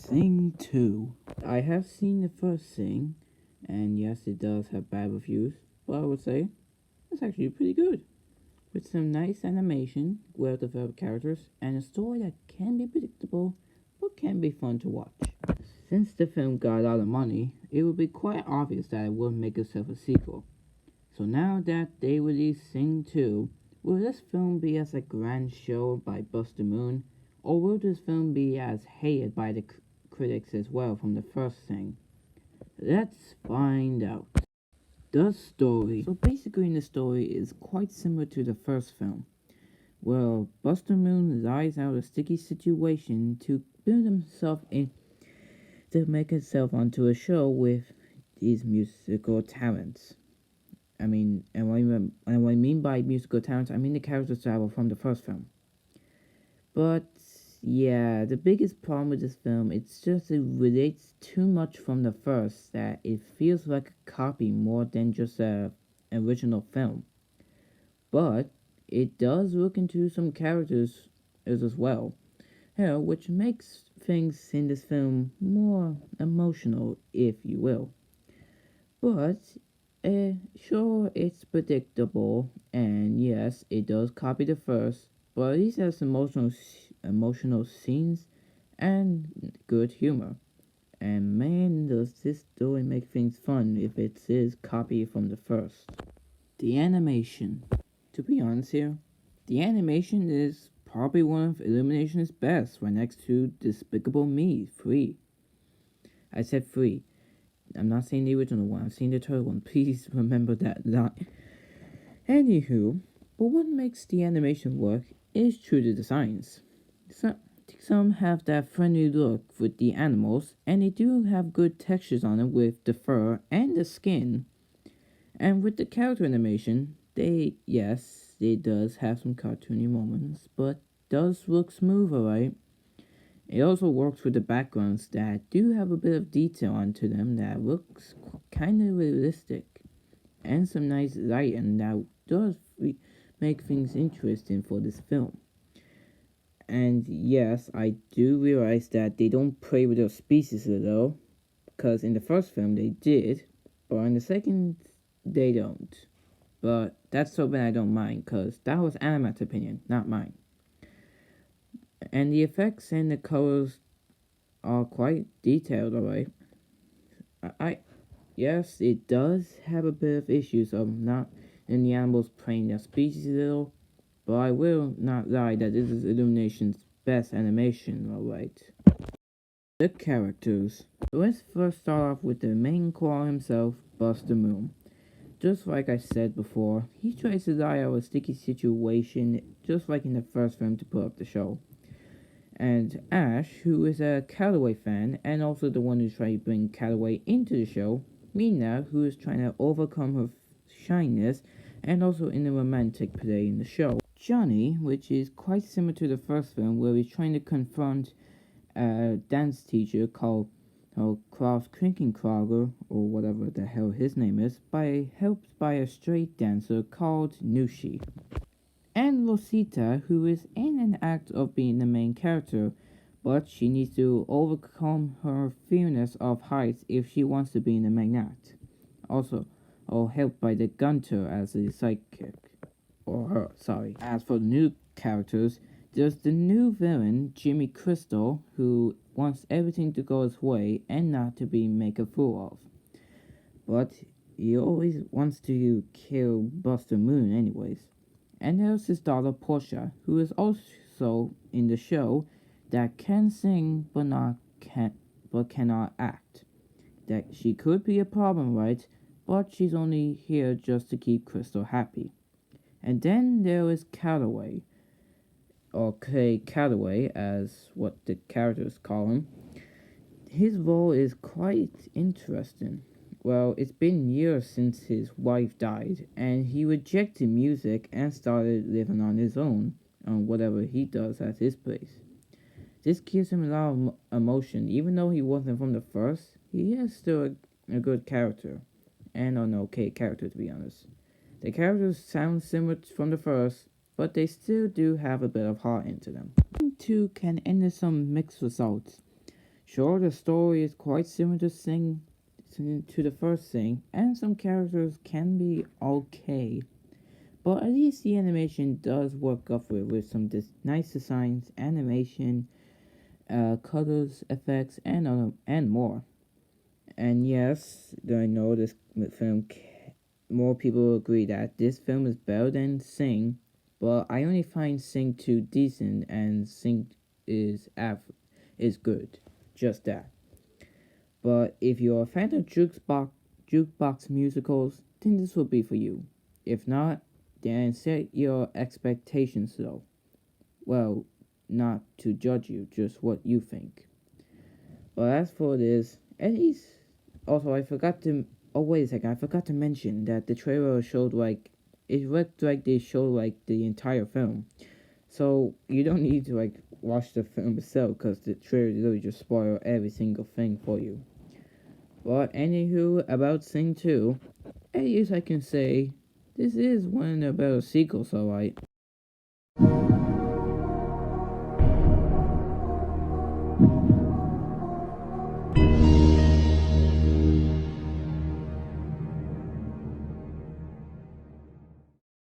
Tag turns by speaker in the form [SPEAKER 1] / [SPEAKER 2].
[SPEAKER 1] Sing 2. I have seen the first Sing, and yes, it does have bad reviews, but I would say it's actually pretty good. With some nice animation, well developed characters, and a story that can be predictable, but can be fun to watch. Since the film got a lot of money, it would be quite obvious that it wouldn't make itself a sequel. So now that they release Sing 2, will this film be as a grand show by Buster Moon, or will this film be as hated by the critics as well from the first Sing? Let's find out. The story. So basically, in the story is quite similar to the first film. Well, Buster Moon lies out a sticky situation to build himself in to make himself onto a show with these musical talents. What I mean by musical talents, I mean the characters that were from the first film. But yeah, the biggest problem with this film, it's just it relates too much from the first that it feels like a copy more than just a original film. But it does look into some characters as well, which makes things in this film more emotional, if you will. But sure, it's predictable, and yes, it does copy the first, but at least has emotional scenes and good humor. And man, does this story make things fun if it is copy from the first. The animation. To be honest here, the animation is probably one of Illumination's best, right next to Despicable Me 3. I said 3. I'm not saying the original one, I'm saying the third one. Please remember that line. Anywho, but what makes the animation work is true to the designs. Some have that friendly look with the animals, and they do have good textures on them with the fur and the skin. And with the character animation, it does have some cartoony moments, but does look smooth, alright. It also works with the backgrounds that do have a bit of detail onto them that looks kind of realistic, and some nice lighting that does make things interesting for this film. And yes, I do realize that they don't play with their species at all, because in the first film they did, but in the second they don't. But that's something I don't mind, because that was Animat's opinion, not mine. And the effects and the colors are quite detailed, alright. Yes, it does have a bit of issues of not in the animals playing their species a little, but I will not lie that this is Illumination's best animation, alright. The characters. Let's first start off with the main core himself, Buster Moon. Just like I said before, he tries to lie out a sticky situation just like in the first film to put up the show. And Ash, who is a Calloway fan and also the one who's trying to bring Calloway into the show, Mina, who is trying to overcome her shyness and also in a romantic play in the show. Johnny, which is quite similar to the first film where he's trying to confront a dance teacher called Klaus Krinkenkrager, or whatever the hell his name is, helped by a straight dancer called Nushi. And Rosita, who is in an act of being the main character, but she needs to overcome her fearness of heights if she wants to be in the main act. Also, helped by the Gunter as a sidekick. Or her, sorry. As for the new characters, there's the new villain, Jimmy Crystal, who wants everything to go his way and not to be made a fool of. But he always wants to kill Buster Moon anyways. And there's his daughter Portia, who is also in the show that can sing but cannot act. That she could be a problem, right? But she's only here just to keep Crystal happy. And then there is Calloway, or Clay Calloway, as what the characters call him. His role is quite interesting. Well, it's been years since his wife died, and he rejected music and started living on his own, on whatever he does at his place. This gives him a lot of emotion. Even though he wasn't from the first, he is still a good character, and an okay character to be honest. The characters sound similar from the first, but they still do have a bit of heart into them. 2 can end in some mixed results. Sure, the story is quite similar to the first Sing, and some characters can be okay, but at least the animation does work up with some nice designs, animation, colors, effects, and more. And yes, I know this film. More people agree that this film is better than Sing, but I only find Sing 2 decent and Sing is good. Just that. But if you're a fan of jukebox musicals, then this will be for you. If not, then set your expectations low. Well, not to judge you, just what you think. But as for this, at least, also I forgot to. Oh wait a second, I forgot to mention that the trailer showed it looked like they showed the entire film. So you don't need to watch the film itself because the trailer literally just spoil every single thing for you. But anywho, about Sing 2, at least I can say this is one of the better sequels, alright.